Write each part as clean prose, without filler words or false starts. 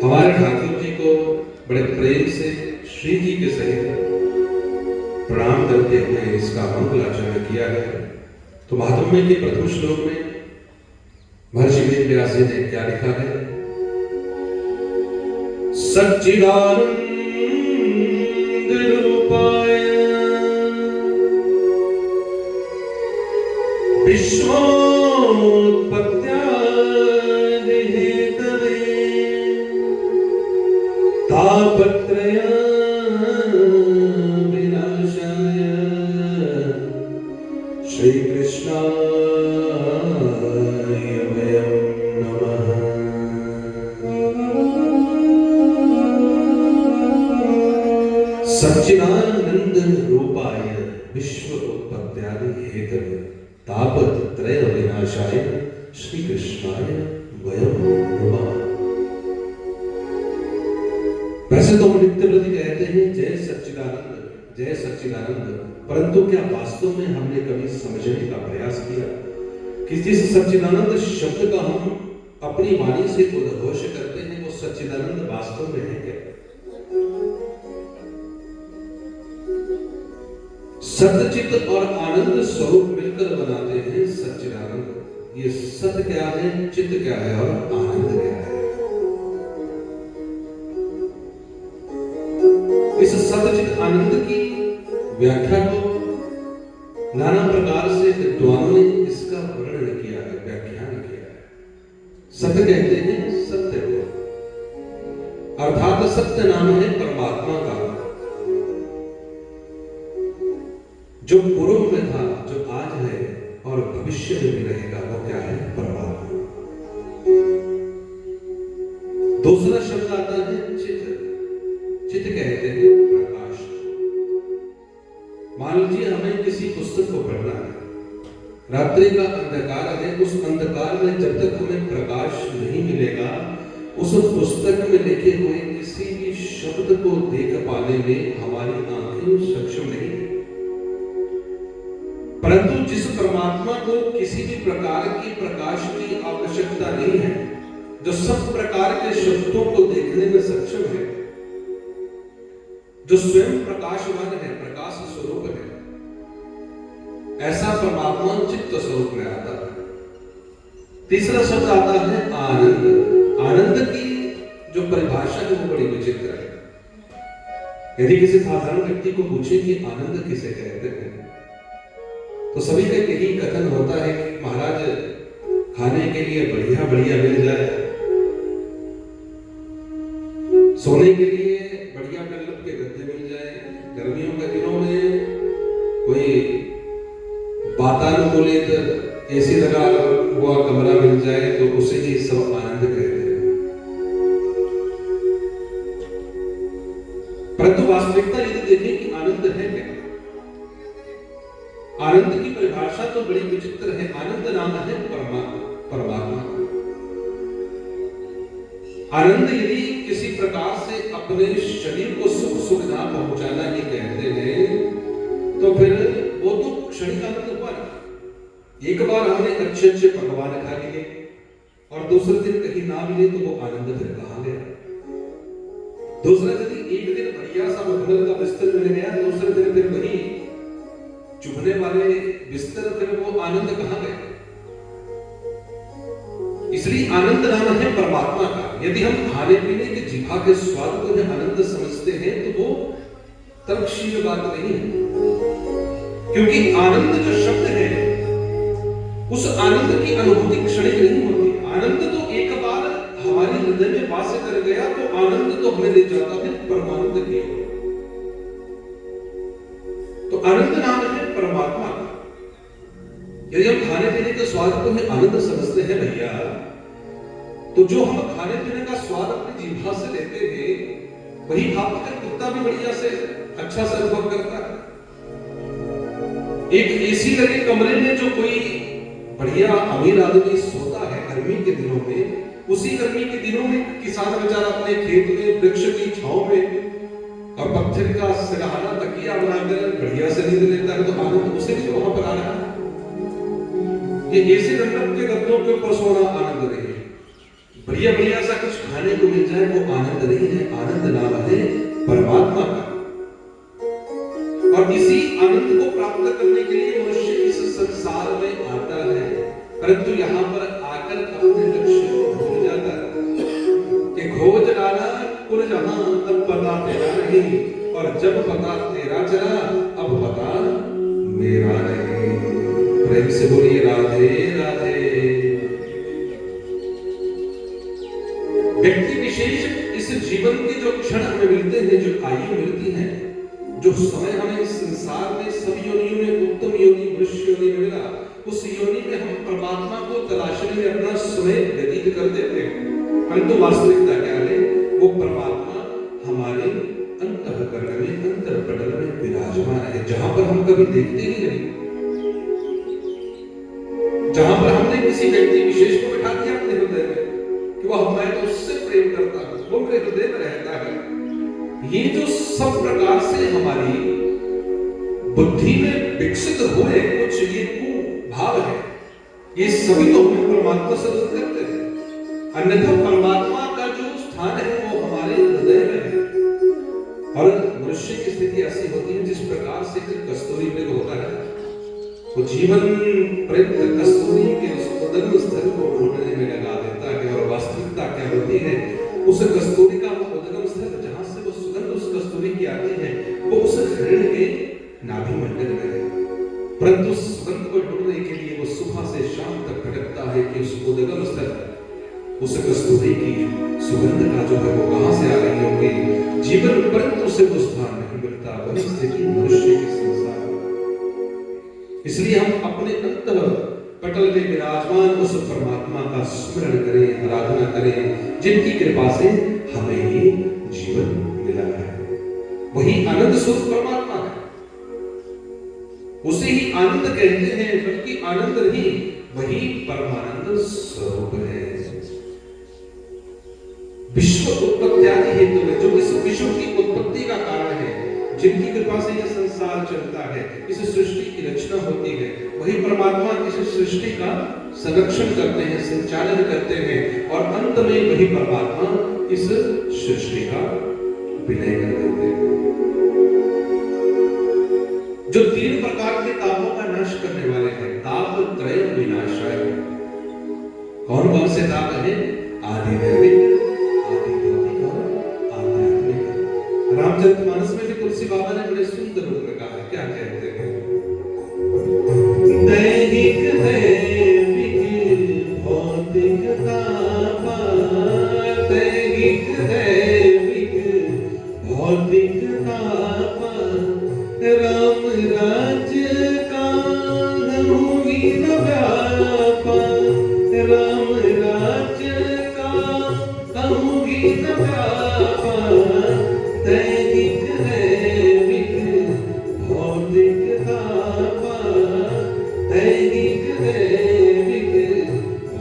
हमारे ठाकुर जी को बड़े प्रेम से श्री जी के सहित प्रणाम करते हुए इसका मंगलाचरण किया है। तो महात्म्य के प्रथम श्लोक में महर्षि वेदव्यास जी ने क्या लिखा है? सच्चिदानंद रूपाय विश्वोत्पत्त्यादि हेतवे तापत्रय विनाशाय श्री कृष्णाय वयं नमः। सच्चिदानंद रूपाय विश्व उत्पत्त्यादि हेतवे तापत्रय विनाशाय श्री कृष्णाय वयं नमः। वैसे तो हम नित्य प्रति कहते हैं जय सच्चिदानंद, परंतु क्या वास्तव में हमने कभी समझने का प्रयास किया कि जिस सच्चिदानंद शब्द का हम अपनी वाणी से उद्घोष करते हैं वो सच्चिदानंद वास्तव में है क्या? सत्यचित और आनंद स्वरूप मिलकर बनाते हैं सच्चिदानंद। ये सत्य क्या है, चित्त क्या है और आनंद क्या है? इस सत्यचित आनंद की व्याख्या को नाना प्रकार से विद्वानों ने इसका वर्णन किया है, व्याख्यान किया है। सत्य कहते हैं सत्य को, अर्थात सत्य नाम है परमात्मा का, जो पूर्व में था, जो आज है और भविष्य में भी रहेगा, वो क्या है? परमात्मा। दूसरा शब्द आता है चित। चित कहते हैं प्रकाश। मान लीजिए हमें किसी पुस्तक को पढ़ना है, रात्रि का अंधकार है, उस अंधकार में जब तक हमें प्रकाश नहीं मिलेगा उस पुस्तक में लिखे हुए किसी भी शब्द को देख पाने में हमारी आंखें सक्षम नहीं है। परंतु जिस परमात्मा को किसी भी प्रकार की प्रकाश की आवश्यकता नहीं है, जो सब प्रकार के शब्दों को देखने में सक्षम है, जो स्वयं प्रकाशवान है, प्रकाश स्वरूप है, ऐसा परमात्मा चित्त स्वरूप में आता है। तीसरा शब्द आता है आनंद। आनंद की जो परिभाषा है वो बड़ी विचित्र है। यदि किसी साधारण व्यक्ति को पूछे कि आनंद किसे कहते हैं, तो सभी का यही कथन होता है कि महाराज खाने के लिए बढ़िया बढ़िया मिल जाए, सोने के लिए बढ़िया डल्लब के गद्दे मिल जाए, गर्मियों के दिनों में कोई वातानुकूलित एसी लगा हुआ कमरा मिल जाए, तो उसे ही सब आनंद कहते हैं। परंतु वास्तविकता यदि देखें कि आनंद है क्या, आनंद की परिभाषा तो बड़ी विचित्र है। आनंद नाम है परमात्मा। आनंद यदि किसी प्रकार से अपने शरीर को सुख सुविधा पहुंचाना ही कहते हैं, तो फिर वो तो क्षणिक आनंद हुआ ना। एक बार हमने अच्छे अच्छे पकवान खा लिए और दूसरे दिन कहीं ना मिले तो वो आनंद फिर कहां गया? दूसरा यदि एक दिन बढ़िया सा मखमल का बिस्तर मिल गया, दूसरे दिन फिर वही चुभने वाले बिस्तर, फिर वो आनंद कहां गए? इसलिए आनंद नाम है परमात्मा का। यदि हम खाने पीने के जीभा के स्वाद को आनंद समझते हैं तो वो तर्कशील बात नहीं है, क्योंकि आनंद जो शब्द है उस आनंद की अनुभूति क्षणिक नहीं होती। आनंद तो एक बार हमारे हृदय में वास कर गया तो आनंद तो हमें ले जाता है परमानंद की ओर। तो आनंद नाम है परमात्मा का। यदि हम खाने पीने के स्वाद को ही आनंद समझते हैं भैया, तो जो हम खाने पीने का स्वाद अपनी जीभा से लेते हैं वही खा कर कुत्ता भी बढ़िया से अच्छा से अनुभव करता है। एक एसी लगे कमरे में जो कोई बढ़िया अमीर आदमी सोता है गर्मी के दिनों में, उसी गर्मी के दिनों में किसान बेचारा अपने खेत में वृक्ष की छांव में और पत्थर का सिरहाना तकिया बनाकर बढ़िया से नींद लेता है, तो आनंद उसे भी वहां पर आ रहा है। ये ऐसे रंगत के गद्दों के ऊपर सोना आनंद नहीं है। बढ़िया बढ़िया सा कुछ खाने को मिल जाए वो आनंद नहीं है, आनंद नाम है परमात्मा का। और इसी आनंद को प्राप्त करने के लिए मनुष्य इस संसार में आता है, परंतु यहाँ पर आकर अपने लक्ष्य को भूल जाता है कि खोज डाला कुल जहां तब पता तेरा नहीं, और जब पता तेरा चला अब पता मेरा नहीं। प्रेम से बोलिए राधे राधे। व्यक्ति विशेष इस जीवन के जो क्षण हमें मिलते हैं, जो आयु मिलती है, जो समय हमें इस संसार में सब योनियों में उत्तम योनि मनुष्य योनि में मिला, उस योनि में हम परमात्मा को तलाशने में अपना समय व्यतीत कर देते हैं, परंतु वास्तविकता क्या है? वो परमात्मा हमारे अंतःकरण में, अंतरपटल में विराजमान है, जहां पर हम कभी देखते ही नहीं। जहां पर हमने किसी व्यक्ति विशेष को बैठा दिया अपने हृदय में कि वह मैं तो उससे प्रेम करता हूं, वो मेरे हृदय में रहता है, ये जो सब प्रकार से हमारी बुद्धि में विकसित हुए कुछ ये कुभाव है, ये सभी तो हमें परमात्मा से दूर करते हैं। अन्यथा परमात्मा का जो स्थान है वो हमारे हृदय में है। और मनुष्य की स्थिति ऐसी होती है जिस प्रकार से कस्तूरी मृग होता है, वो जीवन प्रयुक्त कस्तूरी के उस उद्गम स्थल को ढूंढने में लगा देता है। और वास्तविकता क्या होती है? उस कस्तूरी का उद्गम स्थल जहां से वो सुगंध उस कस्तूरी की आती है, वो उस हिरण के नाभि मंडल में है, परंतु सुगंध को ढूंढने के लिए वो सुबह से शाम तक भटकता है कि उस उद्गम स्थल उस कस्तूरी की सुगंध का जो है वो कहां से आ रही होगी। जीवन परंतु उसे वो स्थान नहीं मिलता। वही स्थिति मनुष्य के संसार में। इसलिए हम अपने अंतर पटल में विराजमान उस परमात्मा का स्मरण करें, आराधना करें, जिनकी कृपा से हमें ये जीवन मिला है। वही आनंद स्वरूप परमात्मा है, उसे ही आनंद कहते हैं, बल्कि आनंद नहीं, वही परमानंद स्वरूप है। विश्व उत्पत्ति आदि हेतु में जो इस विश्व की उत्पत्ति का कारण है, जिनकी कृपा से यह संसार चलता है, इस सृष्टि की रचना होती है, वही परमात्मा इस सृष्टि का संरक्षण करते हैं, संचालन करते हैं, और अंत में वही परमात्मा इस सृष्टि का विलय कर देते हैं। जो तीन प्रकार के तापों का नाश करने वाले हैं, ताप त्रय विनाशाय। कौन कौन से ताप है? आदि दैविक, आदि भौतिक और आध्यात्मिक। रामचरितमानस में भी तुलसी बाबा ने बड़े सुंदर रूप में कहा है। क्या कहते हैं? दैहिक दैविक भौतिक ताप, दैहिक दैविक भौतिक ताप, राम राज्य का होगी न व्यापा, राम राज्य का होगी न व्यापा, दैहिक दैविक भौतिक ताप, दैहिक दैविक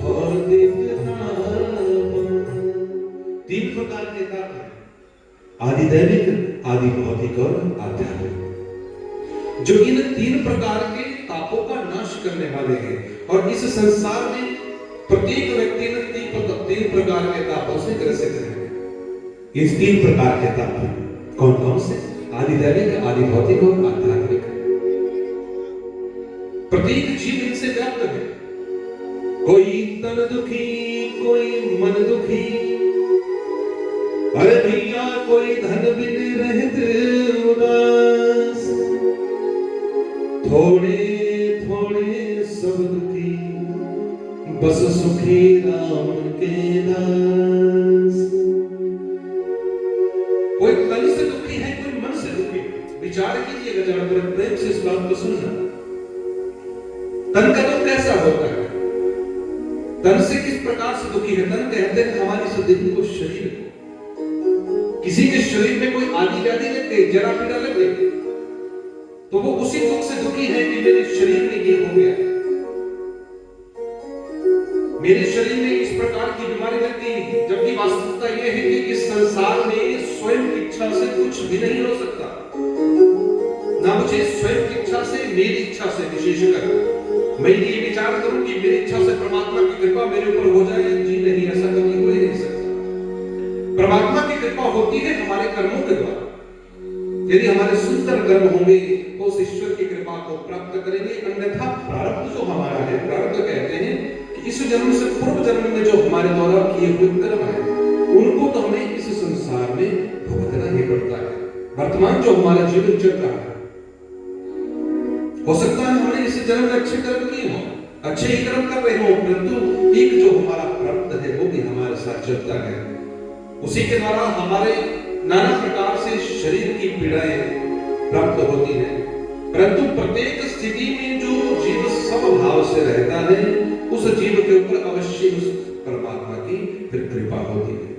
भौतिक ताप। तीन प्रकार के ताप हैं, आदि दैविक, आदि भौतिक और आध्यात्मिक, जो इन तीन प्रकार के तापों का नाश करने वाले हैं। और इस संसार में प्रत्येक व्यक्ति ने तीन प्रकार के तापों से ग्रसित है। इस तीन प्रकार के ताप कौन कौन से? आदि दैविक, आदि भौतिक और आध्यात्मिक। प्रत्येक जीव इनसे व्याप्त है। कोई तन दुखी, कोई मन दुखी, अरे भैया कोई धन बिन रहत उदास, थोड़े थोड़े सब दुखी, बस सुखी राम के दास। कोई तन से दुखी है, कोई मन से दुखी। विचार कीजिएगा जरा, बड़े प्रेम से इस बात को सुनना। तन का दुख कैसा होता है? तन से किस प्रकार से दुखी है? तन कहते हैं हमारी शरीर को, शरीर को। किसी के शरीर में कोई आदि व्याधि लग गई, जरा पीड़ा लग गई, तो वो उसी दुख से दुखी है कि मेरे शरीर में ये हो गया, मेरे शरीर में इस प्रकार की बीमारी लग गई। जबकि वास्तविकता यह है कि इस संसार में स्वयं की इच्छा से कुछ भी नहीं हो सकता। ना मुझे स्वयं की इच्छा से, मेरी इच्छा से विशेषकर मैं ये विचार करूं कि मेरी इच्छा से परमात्मा की कृपा मेरे ऊपर हो जाए, जी नहीं, ऐसा कभी हो ही नहीं सकता। कृपा होती है हमारे कर्मों के द्वारा। यदि हमारे सुंदर कर्म होंगे तो उस ईश्वर की कृपा को प्राप्त करेंगे। अन्यथा प्रारब्ध जो हमारा है, प्रारब्ध कहते हैं कि इस जन्म से पूर्व जन्म में जो हमारे द्वारा किए हुए कर्म है उनको तो हमें इस संसार में भुगतना ही पड़ता है। वर्तमान जो हमारा जीवन चल रहा है, हो सकता है हमने इस जन्म में अच्छे कर्म किए हों, अच्छे ही कर्म कर रहे हो, परंतु एक जो हमारा प्रारब्ध है वो भी हमारे साथ चलता है। उसी के द्वारा हमारे नाना प्रकार से शरीर की पीड़ाएं प्राप्त होती है, परंतु प्रत्येक स्थिति में जो जीव समभाव से रहता है उस जीव के ऊपर अवश्य उस परमात्मा की फिर कृपा होती है।